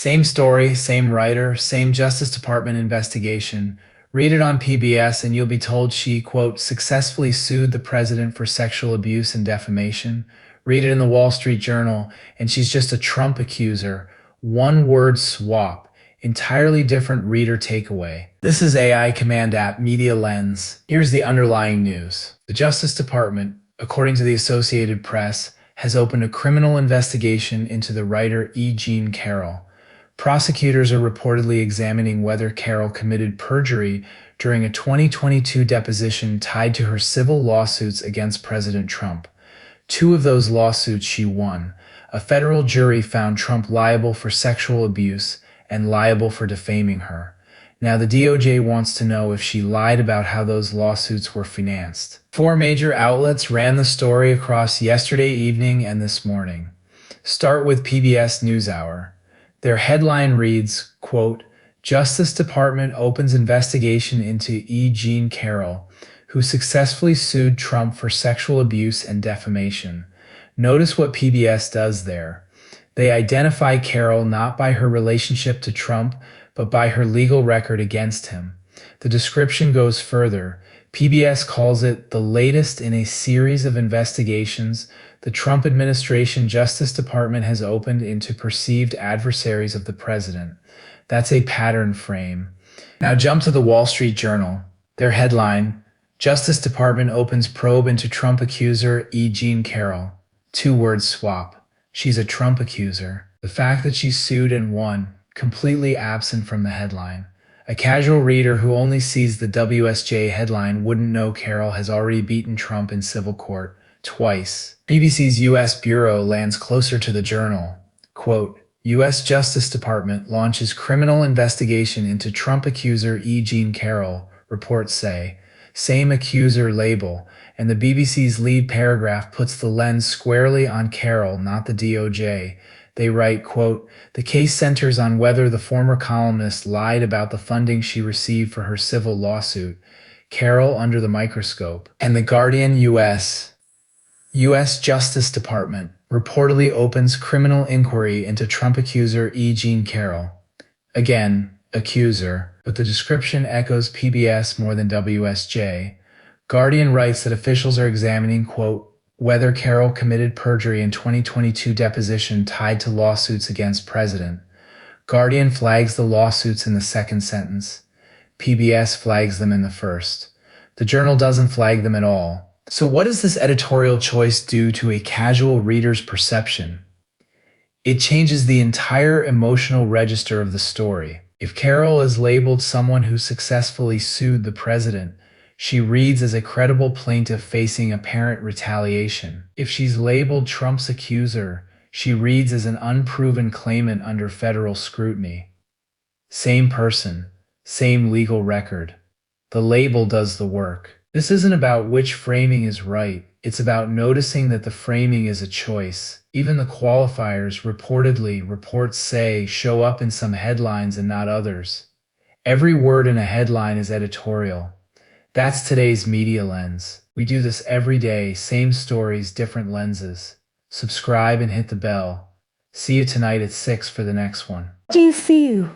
Same story, same writer, same Justice Department investigation. Read it on PBS and you'll be told she, quote, successfully sued the president for sexual abuse and defamation. Read it in the Wall Street Journal and she's just a Trump accuser. One word swap. Entirely different reader takeaway. This is AI Command App Media Lens. Here's the underlying news. The Justice Department, according to the Associated Press, has opened a criminal investigation into the writer E. Jean Carroll. Prosecutors are reportedly examining whether Carroll committed perjury during a 2022 deposition tied to her civil lawsuits against President Trump. Two of those lawsuits she won. A federal jury found Trump liable for sexual abuse and liable for defaming her. Now the DOJ wants to know if she lied about how those lawsuits were financed. 4 major outlets ran the story across yesterday evening and this morning. Start with PBS NewsHour. Their headline reads, quote, Justice Department opens investigation into E. Jean Carroll, who successfully sued Trump for sexual abuse and defamation. Notice what PBS does there. They identify Carroll not by her relationship to Trump, but by her legal record against him. The description goes further. PBS calls it the latest in a series of investigations the Trump administration Justice Department has opened into perceived adversaries of the president. That's a pattern frame. Now jump to the Wall Street Journal. Their headline, Justice Department opens probe into Trump accuser E. Jean Carroll. 2-word swap. She's a Trump accuser. The fact that she sued and won, completely absent from the headline. A casual reader who only sees the WSJ headline wouldn't know Carroll has already beaten Trump in civil court twice. BBC's U.S. Bureau lands closer to the Journal. Quote, U.S. Justice Department launches criminal investigation into Trump accuser E. Jean Carroll, reports say. Same accuser label, and the BBC's lead paragraph puts the lens squarely on Carroll, not the DOJ. They write, quote, the case centers on whether the former columnist lied about the funding she received for her civil lawsuit, Carroll under the microscope. And the Guardian U.S. Justice Department reportedly opens criminal inquiry into Trump accuser E. Jean Carroll. Again, accuser, but the description echoes PBS more than WSJ. Guardian writes that officials are examining, quote, whether Carroll committed perjury in 2022 deposition tied to lawsuits against President. Guardian flags the lawsuits in the second sentence. PBS flags them in the first. The Journal doesn't flag them at all. So what does this editorial choice do to a casual reader's perception? It changes the entire emotional register of the story. If Carroll is labeled someone who successfully sued the president, she reads as a credible plaintiff facing apparent retaliation. If she's labeled Trump's accuser, she reads as an unproven claimant under federal scrutiny. Same person, same legal record. The label does the work. This isn't about which framing is right. It's about noticing that the framing is a choice. Even the qualifiers, reportedly, reports say, show up in some headlines and not others. Every word in a headline is editorial. That's today's media lens. We do this every day, same stories, different lenses. Subscribe and hit the bell. See you tonight at 6 for the next one. GCU.